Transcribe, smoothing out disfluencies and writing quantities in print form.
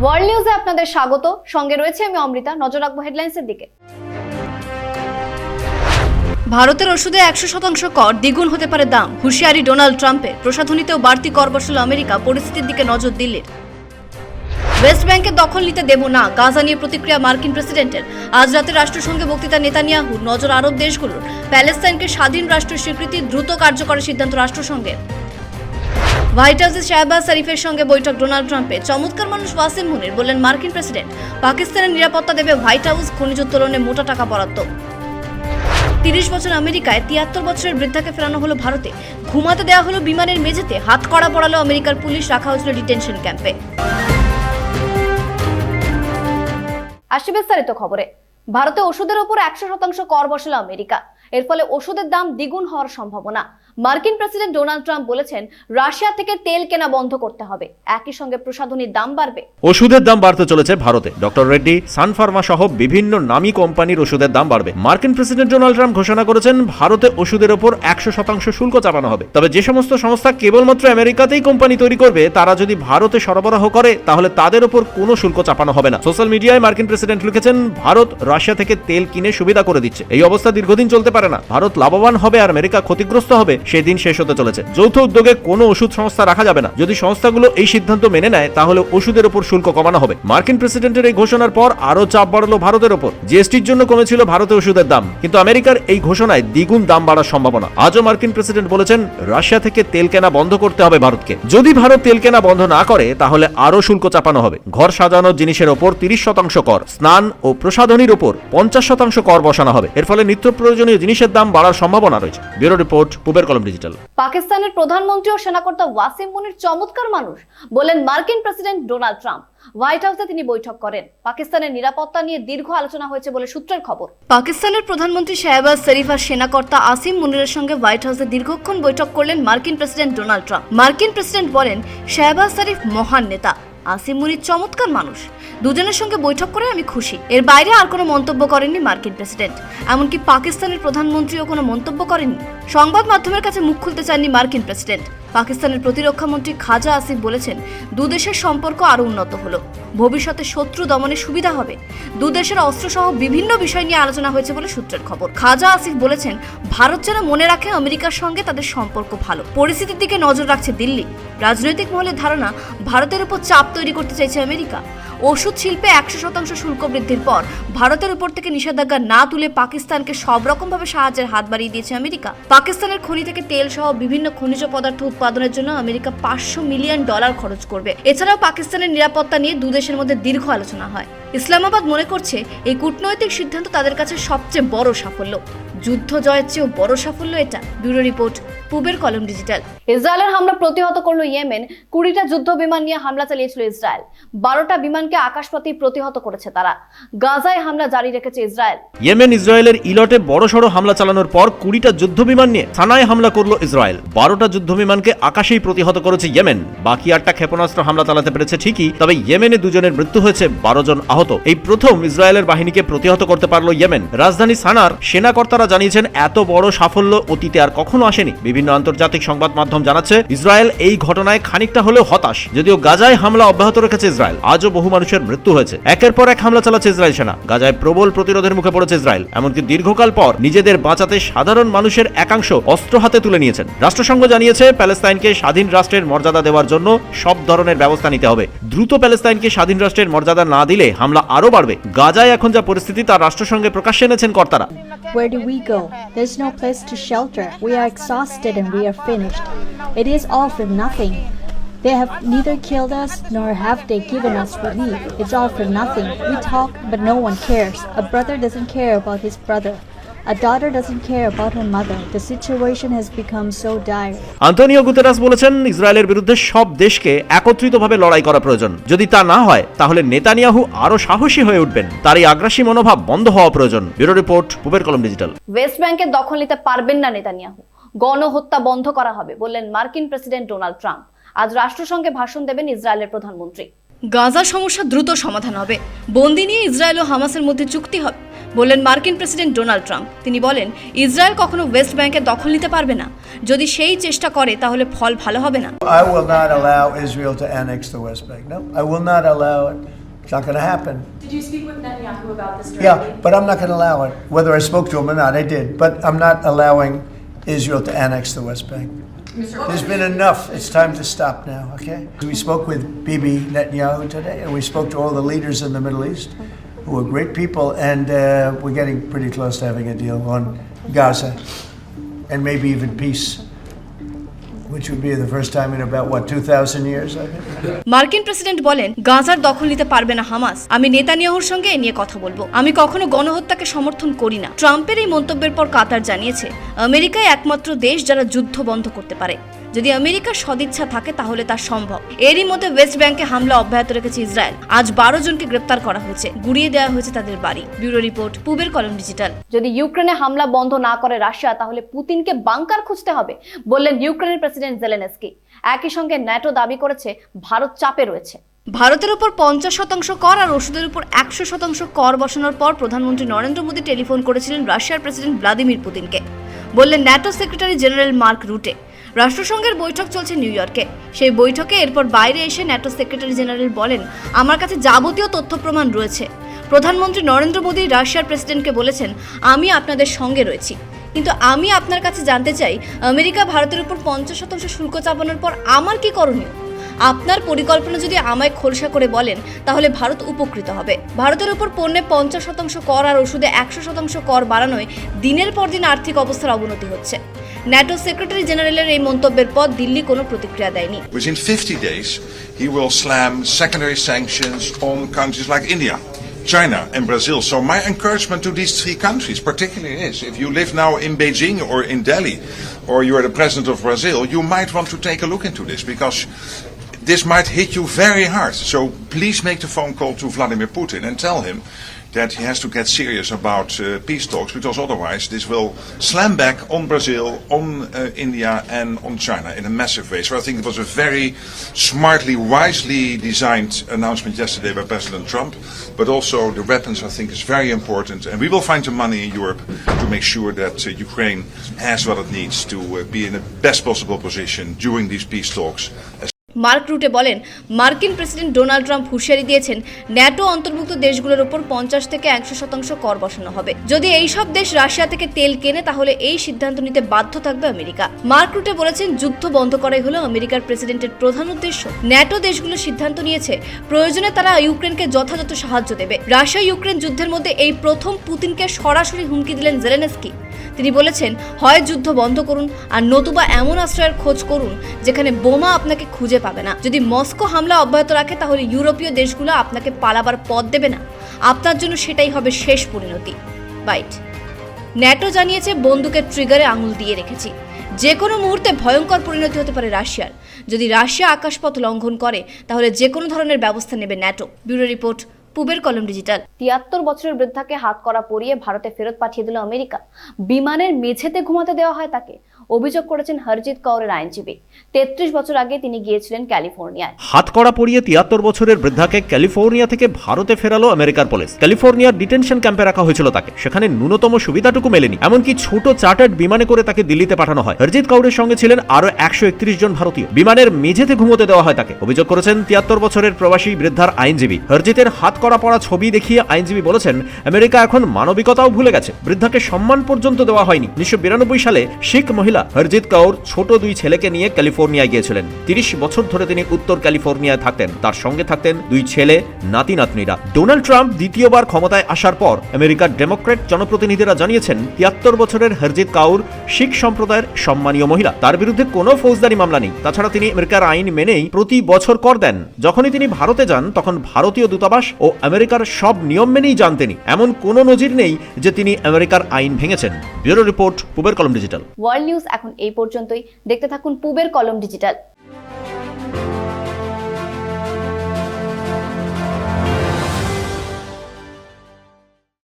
World নিউজে আপনাদের স্বাগত। সঙ্গে রয়েছে আমি অমৃতা। নজর রাখবো হেডলাইন্সের দিকে। ভারতের ওষুধে 100% কর, দ্বিগুণ হতে পারে দাম, হুঁশিয়ারি ডোনাল্ড ট্রাম্পের। প্রসাধনীতেও বাড়তি কর বসালো আমেরিকা, পরিস্থিতির দিকে নজর দিল্লির। ওয়েস্ট ব্যাংকের দখল নিতে দেব না, গাজা নিয়ে প্রতিক্রিয়া মার্কিন প্রেসিডেন্টের। আজ রাতে রাষ্ট্রসংঘে বক্তৃতা নেতানিয়াহু, নজর আরব দেশগুলোর। প্যালেস্তাইনকে স্বাধীন রাষ্ট্রের স্বীকৃতি, দ্রুত কার্যকরের সিদ্ধান্ত রাষ্ট্রসংঘের। হোয়াইট হাউসে শাহবাজ শরীফের সঙ্গে বৈঠক ডোনাল্ড ট্রাম্পের। চমৎকার মানুষ ওয়াসিম মুনির, বললেন মার্কিন প্রেসিডেন্ট। পাকিস্তানের নিরাপত্তা দেবে হোয়াইট হাউস, খনিজ উত্তোলনে মোটা টাকা বরাদ্দ। 30 বছর আমেরিকায়, 73 বছরের বৃদ্ধাকে ফেরানো হলো ভারতে। ঘুমাতে দেওয়া হলো বিমানের মেঝেতে, হাত কড়া পড়ালো আমেরিকার পুলিশ, রাখা হয়েছিল ডিটেনশন ক্যাম্পে। আসছে বিস্তারিত খবরে। ভারতে ওষুধের উপর 100% কর বসালো আমেরিকা। এর ফলে ওষুধের দাম দ্বিগুণ হওয়ার সম্ভাবনা। মার্কিন প্রেসিডেন্ট ডোনাল্ড ট্রাম্প বলেছেন, রাশিয়া থেকে তেল কেনা বন্ধ করতে হবে। একই সঙ্গে প্রসাধনীর দাম বাড়বে। ওষুধের দাম বাড়তে চলেছে ভারতে। ডক্টর রেড্ডি, সান ফার্মা সহ বিভিন্ন নামী কোম্পানির ওষুধের দাম বাড়বে। মার্কিন প্রেসিডেন্ট ডোনাল্ড ট্রাম্প ঘোষণা করেছেন, ভারতে ওষুধের উপর 100% শুল্ক চাপানো হবে। তবে যে সমস্ত সংস্থা কেবলমাত্র আমেরিকাতেই কোম্পানি তৈরি করবে, তারা যদি ভারতে সরবরাহ করে, তাহলে তাদের উপর কোনো শুল্ক চাপানো হবে না। সোশ্যাল মিডিয়ায় মার্কিন প্রেসিডেন্ট লিখেছেন, ভারত রাশিয়া থেকে তেল কিনে সুবিধা করে দিচ্ছে। এই অবস্থা দীর্ঘদিন চলতে পারে না। ভারত লাভবান হবে আর আমেরিকা ক্ষতিগ্রস্ত হবে, সেদিন শেষ হতে চলেছে। যৌথ উদ্যোগে কোনো ওষুধ সংস্থা রাখা যাবে না। যদি সংস্থাগুলো এই সিদ্ধান্ত মেনে নেয়, তাহলে ওষুধের উপর শুল্ক কমানো হবে। মার্কিন প্রেসিডেন্টের এই ঘোষণার পর আরো চাপ বাড়লো ভারতের উপর। জিএসটির জন্য কমেছিল ভারতে ওষুধের দাম, কিন্তু আমেরিকার এই ঘোষণায় দ্বিগুণ দাম বাড়ার সম্ভাবনা। আজও মার্কিন প্রেসিডেন্ট বলেছেন, রাশিয়া থেকে তেল কেনা বন্ধ করতে হবে ভারতকে। যদি ভারত তেল কেনা বন্ধ না করে, তাহলে আরো শুল্ক চাপানো হবে। ঘর সাজানোর জিনিসের ওপর 30% কর, স্নান ও প্রসাধনীর উপর 50% কর বসানো হবে। এর ফলে নিত্য প্রয়োজনীয় জিনিসের দাম বাড়ার সম্ভাবনা রয়েছে। ব্যুরো রিপোর্ট, পূবের কলম ডিজিটাল। পাকিস্তানের প্রধানমন্ত্রী ও সেনাকর্তা ওয়াসিম মুনির চমৎকার মানুষ, বলেন মার্কিন প্রেসিডেন্ট ডোনাল্ড ট্রাম্প। হোয়াইট হাউসে তিনি বৈঠক করেন। পাকিস্তানের নিরাপত্তা নিয়ে দীর্ঘ আলোচনা হয়েছে বলে সূত্রের খবর। পাকিস্তানের প্রধানমন্ত্রী শাহবাজ শরীফ আর সেনাকর্তা আসিম মুনিরের সঙ্গে হোয়াইট হাউসে দীর্ঘক্ষণ বৈঠক করলেন মার্কিন প্রেসিডেন্ট ডোনাল্ড ট্রাম্প। মার্কিন প্রেসিডেন্ট বলেন, শাহবাজ শরীফ মহান নেতা, আসিম মুনির চমৎকার মানুষ। দুজনের সঙ্গে বৈঠক করে আমি খুশি। এর বাইরে আর কোনো মন্তব্য করেননি মার্কিন প্রেসিডেন্ট। এমনকি পাকিস্তানের প্রধানমন্ত্রীও কোনো মন্তব্য করেননি। সংবাদ মাধ্যমের কাছে মুখ খুলতে চাননি মার্কিন প্রেসিডেন্ট। পাকিস্তানের প্রতিরক্ষা মন্ত্রী খাজা আসিফ বলেছেন, দুদেশের সম্পর্ক আরো উন্নত হলো, ভবিষ্যতে শত্রু দমনে সুবিধা হবে। দুদেশের অস্ত্রসহ বিভিন্ন বিষয় নিয়ে আলোচনা হয়েছে বলে সূত্রের খবর। খাজা আসিফ বলেছেন, ভারত যেন মনে রাখে আমেরিকার সঙ্গে তাদের সম্পর্ক ভালো। পরিস্থিতির দিকে নজর রাখছে দিল্লি। রাজনৈতিক মহলের ধারণা, ভারতের উপর চাপ তৈরি করতে চাইছে আমেরিকা। ওষুধ শিল্পে 100% শুল্ক বৃদ্ধির পর ভারতের উপর থেকে নিষেধাজ্ঞা না তুলে পাকিস্তানকে সব রকম ভাবে সাহায্যের হাত বাড়িয়ে দিয়েছে আমেরিকা। পাকিস্তানের খনি থেকে তেল সহ বিভিন্ন খনিজ পদার্থ উৎপাদনের জন্য আমেরিকা $500 মিলিয়ন খরচ করবে। এছাড়াও পাকিস্তানের নিরাপত্তা নিয়ে দুদেশের মধ্যে দীর্ঘ আলোচনা হয়। ইসলামাবাদ মনে করছে, এই কূটনৈতিক সিদ্ধান্ত তাদের কাছে সবচেয়ে বড় সাফল্য। যুদ্ধ জয়ের চেয়েও বড় সাফল্য এটা। ব্যুরো রিপোর্ট, পূবের কলম ডিজিটাল। ইসরায়েলের হামলা প্রতিহত করলো ইয়েমেন। 20টা যুদ্ধ বিমান নিয়ে হামলা চালিয়েছিল ইসরায়েল। 12টা বিমানকে আকাশপথে প্রতিহত করেছে তারা। গাজায় হামলা জারি রেখেছে ইসরায়েল। ইয়েমেন ইসরায়েলের ইলটে বড়সড় হামলা চালানোর পর 20টা যুদ্ধ বিমান নিয়ে সানায় হামলা করলো ইসরায়েল। 12টা যুদ্ধ বিমানকে আকাশেই প্রতিহত করেছে ইয়েমেন। বাকি 8টা ক্ষেপণাস্ত্র হামলা চালাতে পেরেছে ঠিকই, তবে ইয়েমেনে 2 জনের মৃত্যু হয়েছে, 12 জন আহত। এই প্রথম ইসরায়েলের বাহিনীকে প্রতিহত করতে পারলো ইয়েমেন। রাজধানী সানার সেনাকর্তারা জানিয়েছেন, এত বড় সাফল্য অতীতে আর কখনো আসেনি। বিভিন্ন আন্তর্জাতিক সংবাদ মাধ্যম জানাচ্ছে, ইসরায়েল এই ঘটনায় খানিকটা হলেও হতাশ। যদিও গাজায় হামলা অব্যাহত রেখেছে ইসরায়েল। আজও বহু মানুষের মৃত্যু হয়েছে। একের পর এক হামলা চালাচ্ছে ইসরায়েল সেনা। গাজায় প্রবল প্রতিরোধের মুখে পড়েছে ইসরায়েল। এমনকি দীর্ঘকাল পর নিজেদের বাঁচাতে সাধারণ মানুষের একাংশ অস্ত্র হাতে তুলে নিয়েছেন। রাষ্ট্রসংঘ জানিয়েছে, প্যালেস্তাইনকে স্বাধীন রাষ্ট্রের মর্যাদা দেওয়ার জন্য সব ধরনের ব্যবস্থা নিতে হবে। দ্রুত প্যালেস্তাইনকে স্বাধীন রাষ্ট্রের মর্যাদা না দিলে হামলা আরো বাড়বে। গাজায় এখন যা পরিস্থিতি, তা রাষ্ট্রসংঘে প্রকাশ্যে এনেছেন কর্তারা। Where do we go? There's no place to shelter. We are exhausted and we are finished. It is all for nothing. They have neither killed us nor have they given us relief. It's all for nothing. We talk, but no one cares. A brother doesn't care about his brother. A daughter doesn't care about her mother. The situation has become so dire. Antonio Guterres বলেছেন, ইসরায়েলের বিরুদ্ধে সব দেশকে একত্রিতভাবে লড়াই করা প্রয়োজন। যদি তা না হয়, তাহলে নেতানিয়াহু আরো সাহসী হয়ে উঠবেন। তার এই আগ্রাসী মনোভাব বন্ধ হওয়া প্রয়োজন। ব্যুরো রিপোর্ট, পূবের কলম ডিজিটাল। ওয়েস্ট ব্যাংকের দখল নিতে পারবেন না নেতানিয়াহু। গণহত্যা বন্ধ করা হবে, বললেন মার্কিন প্রেসিডেন্ট ডোনাল্ড ট্রাম্প। আজ রাষ্ট্রসংঘে ভাষণ দেবেন ইসরায়েলের প্রধানমন্ত্রী। গাজা সমস্যা দ্রুত সমাধান হবে। বন্দি নিয়ে ইসরায়েল ও হামাসের মধ্যে চুক্তি হবে। বললেন মার্কিন প্রেসিডেন্ট ডোনাল্ড ট্রাম্প। তিনি বলেন, ইসরায়েল কখনো ওয়েস্ট ব্যাংকের দখল নিতে পারবে না। যদি সেই চেষ্টা করে তাহলে ফল ভালো হবে না। I will not allow Israel to annex the West Bank. No, I will not allow it. It's not going to happen. Did you speak with Netanyahu about this directly? Yeah, but I'm not going to allow it. Whether I spoke to him or not, I did. But I'm not allowing Israel to annex the West Bank. There's been enough. It's time to stop now, okay? We spoke with Bibi Netanyahu today, and we spoke to all the leaders in the Middle East, who are great people, and we're getting pretty close to having a deal on Gaza, and maybe even peace, which would be the first time in about, 2,000 years, I think? মার্কিন president বলেন, গাজার দখল নিতে পারবে না Hamas. আমি নেতানিয়াহুর সঙ্গে এ নিয়ে কথা বলবো। আমি কখনো গণহত্যাকে সমর্থন করি না। ট্রাম্পের এই মন্তব্যের পর কাতার জানিয়েছে, আমেরিকাই একমাত্র দেশ যারা যুদ্ধ বন্ধ করতে পারে। যদি আমেরিকার সদিচ্ছা থাকে তাহলে তা সম্ভব। এরই মধ্যে ওয়েস্ট ব্যাংকে হামলা অব্যাহত রেখেছে ইসরায়েল। আজ 12 জনকে গ্রেপ্তার করা হয়েছে, গুড়িয়ে দেওয়া হয়েছে তাদের বাড়ি। ব্যুরো রিপোর্ট, পূবের কলম ডিজিটাল। যদি ইউক্রেনে হামলা বন্ধ না করে রাশিয়া, তাহলে পুতিনকে বাংকার খুঁজতে হবে, বললেন ইউক্রেনের প্রেসিডেন্ট জেলেনস্কি। একই সঙ্গে ন্যাটো দাবি করেছে ভারত চাপে রয়েছে। ভারতের উপর 50% কর আর ওষুধের উপর 100% কর বসানোর পর প্রধানমন্ত্রী নরেন্দ্র মোদী টেলিফোন করেছিলেন রাশিয়ার প্রেসিডেন্ট ভ্লাদিমির পুতিনকে, বললেন ন্যাটো সেক্রেটারি জেনারেল মার্ক রুটে। রাষ্ট্রসংঘের বৈঠক চলছে নিউ ইয়র্কে। সেই বৈঠকে এরপর বাইরে এসে ন্যাটো সেক্রেটারি জেনারেল বলেন, আমার কাছে যাবতীয় তথ্য প্রমাণ রয়েছে। প্রধানমন্ত্রী নরেন্দ্র মোদী রাশিয়ার প্রেসিডেন্টকে বলেছেন, আমি আপনাদের সঙ্গে রয়েছি, কিন্তু আমি আপনার কাছে জানতে চাই, আমেরিকা ভারতের উপর 50% শুল্ক চাপানোর পর আমার কি করণীয়? আপনার পরিকল্পনা যদি আমায় খোলসা করে বলেন, তাহলে ভারত উপকৃত হবে। ভারতের উপর পণ্যে 50% কর আর ওষুধে 100% কর বাড়ানোয় দিনের পর দিন আর্থিক অবস্থার অবনতি হচ্ছে। ন্যাটো সেক্রেটারি জেনারেলের এই মন্তব্যের পর দিল্লি কোনো প্রতিক্রিয়া দেয়নি। Within 50 days, he will slam secondary sanctions on countries like India, China and Brazil. So my encouragement to these three countries particularly is, if you live now in Beijing or in Delhi, or you are the president of Brazil, you might want to take a look into this, because this might hit you very hard. So please make the phone call to Vladimir Putin and tell him that he has to get serious about peace talks, because otherwise this will slam back on Brazil, on India and on China in a massive way. So I think it was a very smartly, wisely designed announcement yesterday by President Trump, but also the weapons I think is very important, and we will find the money in Europe to make sure that Ukraine has what it needs to be in the best possible position during these peace talks. Mark রুটে বলেন, মার্কিন president Donald Trump হুঁশিয়ারি দিয়েছেন, NATO অন্তর্ভুক্ত দেশগুলোর উপর 50 থেকে 100% কর বসানো হবে। যদি এই সব দেশ রাশিয়া থেকে তেল কেনে, তাহলে এই সিদ্ধান্ত নিতে বাধ্য থাকবে আমেরিকা। মার্ক রুটে বলেছেন, যুদ্ধ বন্ধ করাই হলো আমেরিকার প্রেসিডেন্টের প্রধান উদ্দেশ্য। ন্যাটো দেশগুলো সিদ্ধান্ত নিয়েছে, প্রয়োজনে তারা ইউক্রেনকে যথাযথ সাহায্য দেবে। রাশিয়া ইউক্রেন যুদ্ধের মধ্যে এই প্রথম পুতিনকে সরাসরি হুমকি দিলেন জেলেনস্কি। তিনি বলেছেন, হয় যুদ্ধ বন্ধ করুন, আর নতুবা এমন আশ্রয়ের খোঁজ করুন যেখানে বোমা আপনাকে খুঁজে পাবে না। যদি মস্কো হামলা অব্যাহত রাখে, তাহলে ইউরোপীয় দেশগুলো আপনাকে পালাবার পথ দেবে না। আপনার জন্য সেটাই হবে শেষ পরিণতি। বাইট। ন্যাটো জানিয়েছে, বন্দুকের ট্রিগারে আঙুল দিয়ে রেখেছি। যে কোনো মুহূর্তে ভয়ঙ্কর পরিণতি হতে পারে রাশিয়ার। যদি রাশিয়া আকাশপথ লঙ্ঘন করে, তাহলে যে কোনো ধরনের ব্যবস্থা নেবে ন্যাটো। ব্যুরো রিপোর্ট, পূবের কলম ডিজিটাল। 73 বছরের বৃদ্ধাকে হাত করা পরিয়ে ভারতে ফেরত পাঠিয়ে দিল আমেরিকা। বিমানের মেঝেতে ঘুমাতে দেওয়া হয় তাকে। অভিযোগ করেছেন হরজিৎ কৌরের আইনজীবী। 33 বছর আগে তিনি গিয়েছিলেন ক্যালিফোর্নিয়ায়। হাত করা পরিয়ে 73 বছরের বৃদ্ধাকে ক্যালিফোর্নিয়া থেকে ভারতে ফেরালো আমেরিকার পুলিশ। ক্যালিফোর্নিয়ার ডিটেনশন ক্যাম্পে রাখা হয়েছিল তাকে। সেখানে ন্যূনতম সুবিধাটুকু মেলেনি। এমনকি ছোট চার্টার্ড বিমানে করে তাকে দিল্লিতে পাঠানো হয়। হরজিৎ কৌরের সঙ্গে ছিলেন আরো 131 জন ভারতীয়। বিমানের মেঝেতে ঘুমোতে দেওয়া হয় তাকে। অভিযোগ করেছেন 73 বছরের প্রবাসী বৃদ্ধার আইনজীবী। হরজিতের হাত করা পড়া ছবি দেখিয়ে আইনজীবী বলেছেন, আমেরিকা এখন মানবিকতাও ভুলে গেছে। বৃদ্ধাকে সম্মান পর্যন্ত দেওয়া হয়নি। 1992 সালে শিখ মহিলা হরজিৎ কৌর ছোট 2 ছেলেকে নিয়ে ক্যালিফোর্নিয়ায় গিয়েছিলেন। 30 বছর ধরে তিনি উত্তর ক্যালিফোর্নিয়ায় থাকতেন। তার সঙ্গে থাকতেন 2 ছেলে, নাতি নাতনিরা। ডোনাল্ড ট্রাম্প দ্বিতীয়বার ক্ষমতায় আসার পর আমেরিকার ডেমোক্র্যাট জনপ্রতিনিধিরা জানিয়েছেন, 73 বছরের হরজিৎ কৌর শিখ সম্প্রদায়ের সম্মানীয় মহিলা। তার বিরুদ্ধে কোনো ফৌজদারি মামলা নেই। তাছাড়া তিনি আমেরিকার আইন মেনেই প্রতি বছর কর দেন। যখনই তিনি ভারতে যান, তখন ভারতীয় দূতাবাস ও আমেরিকার সব নিয়ম মেনেই যান তিনি। এমন কোনো নজির নেই যে তিনি আমেরিকার আইন ভেঙেছেন। ব্যুরো রিপোর্ট, পূবের কলম ডিজিটাল। ওয়ার্ল্ড নিউজ এখন এই পর্যন্তই। দেখতে থাকুন পূবের কলম ডিজিটাল।